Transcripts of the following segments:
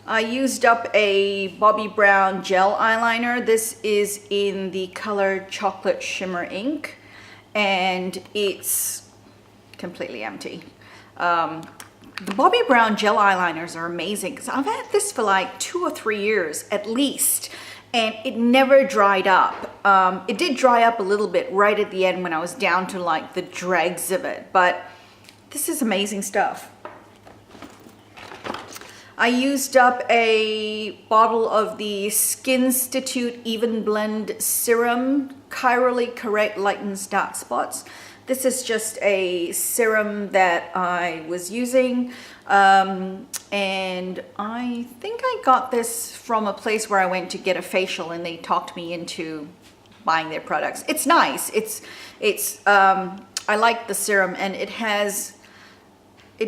I used up a Bobbi Brown gel eyeliner. This is in the color Chocolate Shimmer Ink, and it's completely empty. The Bobbi Brown gel eyeliners are amazing because I've had this for like 2 or 3 years at least, and it never dried up. It did dry up a little bit right at the end when I was down to like the dregs of it, but this is amazing stuff. I used up a bottle of the Skinstitute Even Blend Serum, Chirally Correct Lightens Dark Spots. This is just a serum that I was using, and I think I got this from a place where I went to get a facial and they talked me into buying their products. It's nice. I like the serum, and it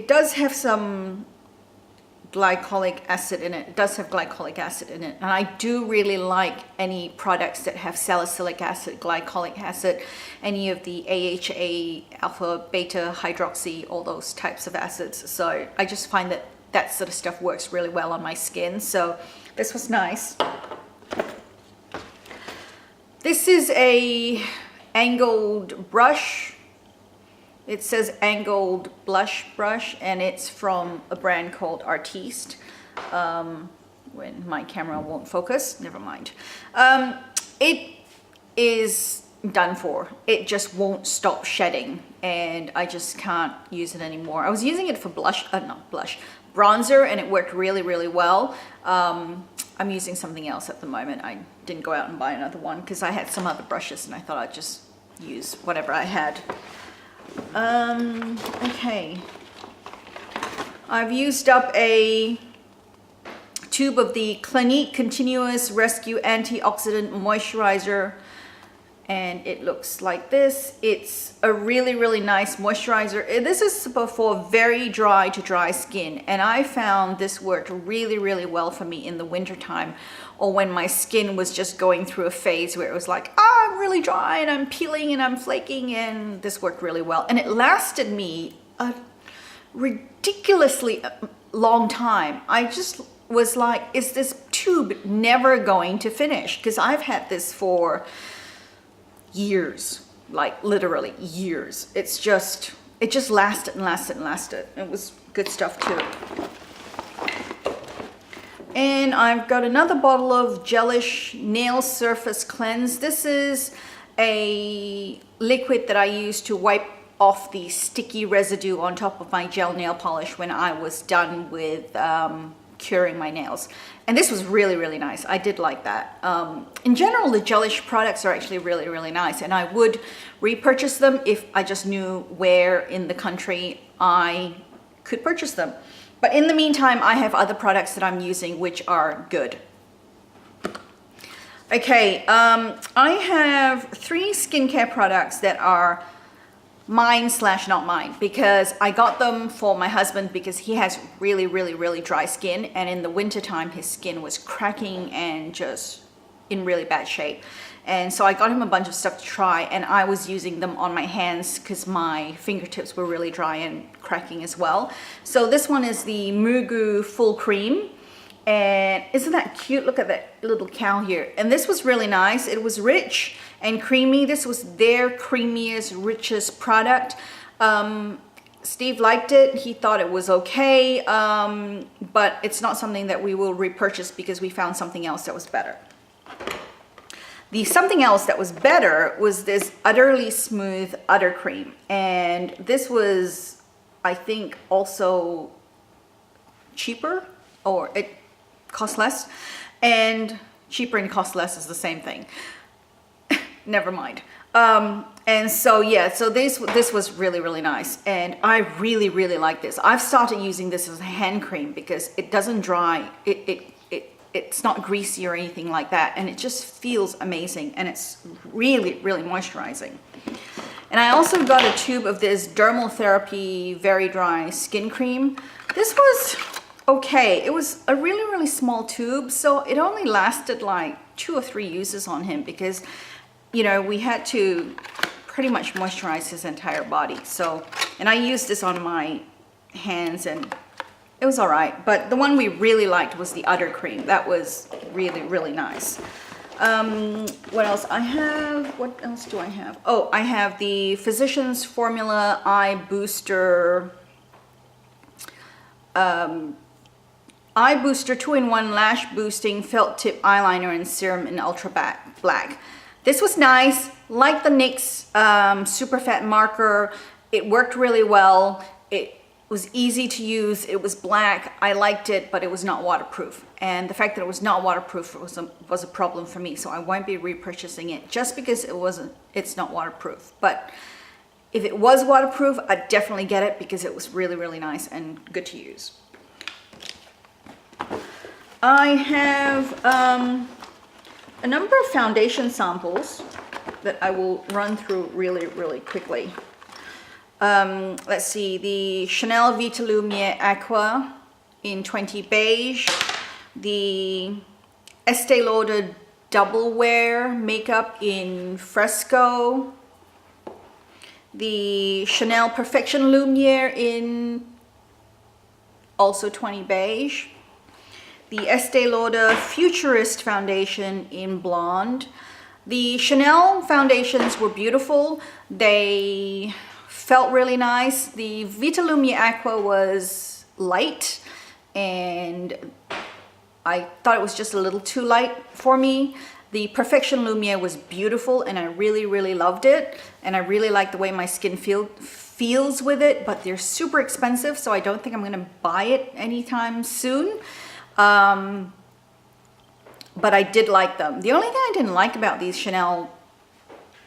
does have some glycolic acid in it. It does have glycolic acid in it, and I do really like any products that have salicylic acid, glycolic acid, any of the AHA, alpha, beta, hydroxy, all those types of acids. So I just find that that sort of stuff works really well on my skin. So this was nice. This is a angled brush. It says angled blush brush, and it's from a brand called Artiste. When my camera won't focus, never mind. It is done for. It just won't stop shedding, and I just can't use it anymore. I was using it for bronzer, and it worked really, really well. I'm using something else at the moment. I didn't go out and buy another one because I had some other brushes, and I thought I'd just use whatever I had. Okay, I've used up a tube of the Clinique Continuous Rescue Antioxidant Moisturizer, and it looks like this. It's a really, really nice moisturizer. This is for very dry to dry skin, and I found this worked really, really well for me in the winter time, or when my skin was just going through a phase where it was like, I'm really dry and I'm peeling and I'm flaking, and this worked really well. And it lasted me a ridiculously long time. I just was like, is this tube never going to finish? Because I've had this for years, like literally years. It just lasted and lasted and lasted. It was good stuff too. And I've got another bottle of Gelish Nail Surface Cleanse. This is a liquid that I use to wipe off the sticky residue on top of my gel nail polish when I was done with curing my nails. And this was really, really nice. I did like that. In general, the Gelish products are actually really, really nice, and I would repurchase them if I just knew where in the country I could purchase them. But in the meantime, I have other products that I'm using which are good. Okay, I have 3 skincare products that are mine / not mine, because I got them for my husband because he has really, really, really dry skin, and in the wintertime his skin was cracking and just in really bad shape. And so I got him a bunch of stuff to try, and I was using them on my hands because my fingertips were really dry and cracking as well. So this one is the Mugu Full Cream, and isn't that cute? Look at that little cow here. And this was really nice. It was rich and creamy. This was their creamiest, richest product. Steve liked it. He thought it was okay, but it's not something that we will repurchase because we found something else that was better. The something else that was better was this Utterly Smooth Udder Cream. And this was, I think, also cheaper, or it cost less. And cheaper and cost less is the same thing. Never mind. And so, yeah, so this was really, really nice. And I really, really like this. I've started using this as a hand cream because it doesn't dry. It's not greasy or anything like that, and it just feels amazing, and it's really, really moisturizing. And I also got a tube of this Dermalogic Therapy Very Dry Skin Cream. This was okay. It was a really, really small tube, so it only lasted like 2 or 3 uses on him because, you know, we had to pretty much moisturize his entire body. So, and I used this on my hands and it was all right. But the one we really liked was the udder cream. That was really, really nice. What else I have? What else do I have? Oh, I have the Physicians Formula Eye Booster, Eye Booster 2-in-1 Lash Boosting Felt Tip Eyeliner and Serum in Ultra Black. This was nice. Like the NYX Super Fat Marker, it worked really well. It was easy to use. It was black. I liked it, but it was not waterproof. And the fact that it was not waterproof was a problem for me. So I won't be repurchasing it just because it's not waterproof. But if it was waterproof, I'd definitely get it because it was really, really nice and good to use. I have a number of foundation samples that I will run through really, really quickly. Let's see, the Chanel Vita Lumiere Aqua in 20 Beige, the Estee Lauder Double Wear Makeup in Fresco, the Chanel Perfection Lumiere in also 20 Beige, the Estee Lauder Futurist Foundation in Blonde. The Chanel foundations were beautiful. They felt really nice. The Vita Lumiere Aqua was light and I thought it was just a little too light for me. The Perfection Lumiere was beautiful and I really, really loved it. And I really like the way my skin feels with it, but they're super expensive, so I don't think I'm gonna buy it anytime soon. But I did like them. The only thing I didn't like about these Chanel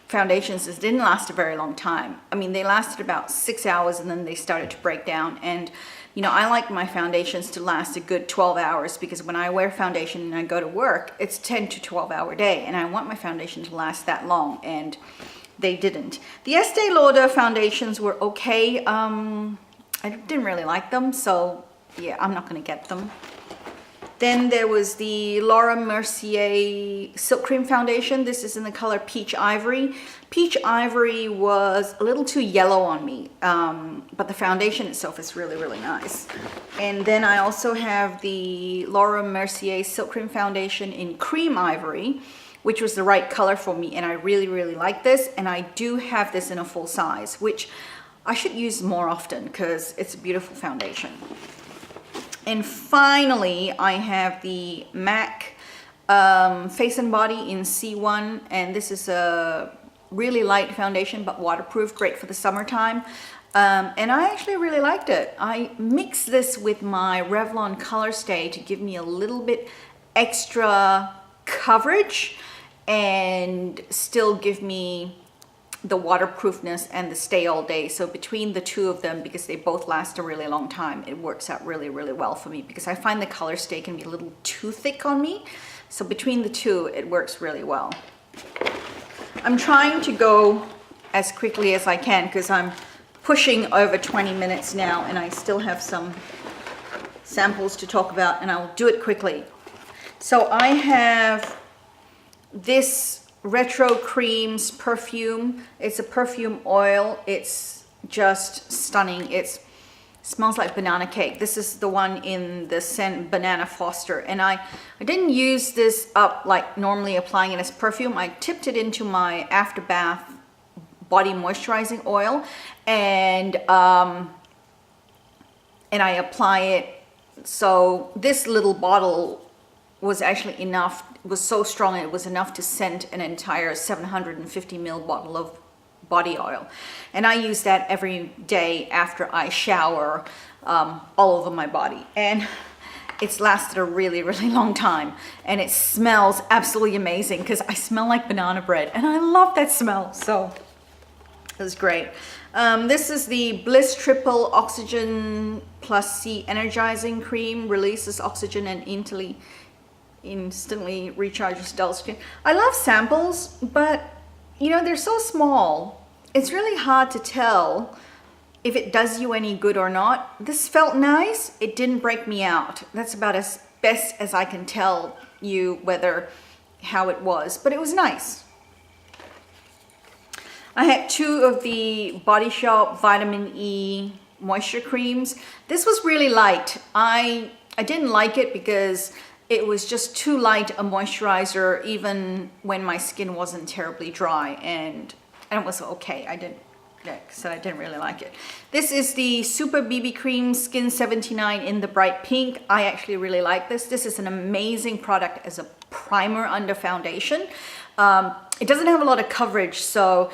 foundations is it didn't last a very long time. I mean, they lasted about 6 hours and then they started to break down. And you know, I like my foundations to last a good 12 hours because when I wear foundation and I go to work, it's 10 to 12 hour day and I want my foundation to last that long, and they didn't. The Estee Lauder foundations were okay. I didn't really like them, so yeah, I'm not gonna get them. Then there was the Laura Mercier Silk Cream Foundation. This is in the color Peach Ivory. Peach Ivory was a little too yellow on me, but the foundation itself is really, really nice. And then I also have the Laura Mercier Silk Cream Foundation in Cream Ivory, which was the right color for me, and I really, really like this. And I do have this in a full size, which I should use more often because it's a beautiful foundation. And finally, I have the MAC Face and Body in C1, and this is a really light foundation but waterproof, great for the summertime. And I actually really liked it. I mixed this with my Revlon Color Stay to give me a little bit extra coverage and still give me the waterproofness and the stay all day. So between the two of them, because they both last a really long time, it works out really, really well for me because I find the Color Stay can be a little too thick on me. So between the two, it works really well. I'm trying to go as quickly as I can because I'm pushing over 20 minutes now and I still have some samples to talk about, and I'll do it quickly. So I have this Retro Creams perfume. It's a perfume oil. It's just stunning. It smells like banana cake. This is the one in the scent Banana Foster, and I didn't use this up like normally applying it as perfume. I tipped it into my after bath body moisturizing oil, and I apply it. So this little bottle was actually enough. It was so strong it was enough to scent an entire 750 ml bottle of body oil, and I use that every day after I shower all over my body, and it's lasted a really, really long time, and it smells absolutely amazing because I smell like banana bread and I love that smell, so it was great. This is the Bliss Triple Oxygen Plus C Energizing Cream. Releases oxygen and instantly recharges dull skin. I love samples, but you know, they're so small. It's really hard to tell if it does you any good or not. This felt nice. It didn't break me out. That's about as best as I can tell you how it was, but it was nice. I had 2 of the Body Shop Vitamin E moisture creams. This was really light. I didn't like it because it was just too light a moisturizer even when my skin wasn't terribly dry, and it was okay. I didn't really like it. This is the Super BB Cream Skin 79 in the bright pink. I actually really like this. This is an amazing product as a primer under foundation. It doesn't have a lot of coverage, so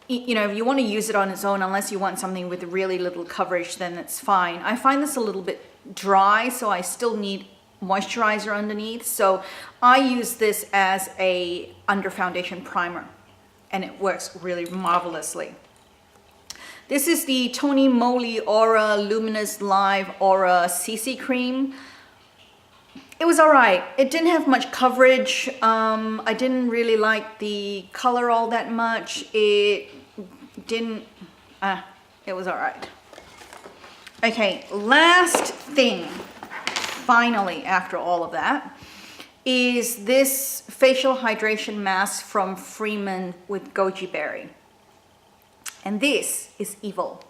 you know, if you want to use it on its own, unless you want something with really little coverage, then it's fine. I find this a little bit dry, so I still need moisturizer underneath. So I use this as a under foundation primer, and it works really marvelously. This is the Tony Moly Aura Luminous Live Aura CC Cream. It was all right. It didn't have much coverage. I didn't really like the color all that much. It was all right. Okay, last thing, finally, after all of that, is this facial hydration mask from Freeman with goji berry. And this is evil.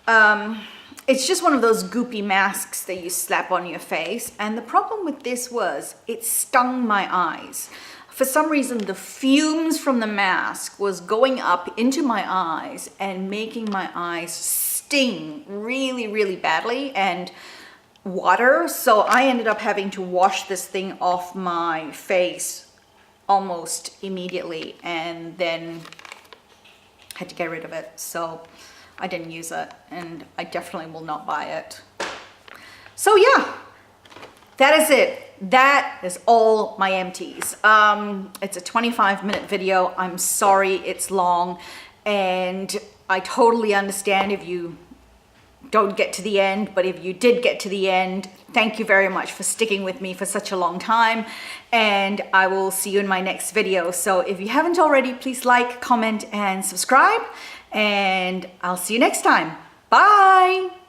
It's just one of those goopy masks that you slap on your face. And the problem with this was it stung my eyes. For some reason, the fumes from the mask was going up into my eyes and making my eyes sting really, really badly and water. So I ended up having to wash this thing off my face almost immediately, and then had to get rid of it. So I didn't use it, and I definitely will not buy it. So yeah, that is it. That is all my empties. It's a 25-minute video. I'm sorry it's long, and I totally understand if you don't get to the end, but if you did get to the end, thank you very much for sticking with me for such a long time, and I will see you in my next video. So if you haven't already, please like, comment, and subscribe, and I'll see you next time. Bye!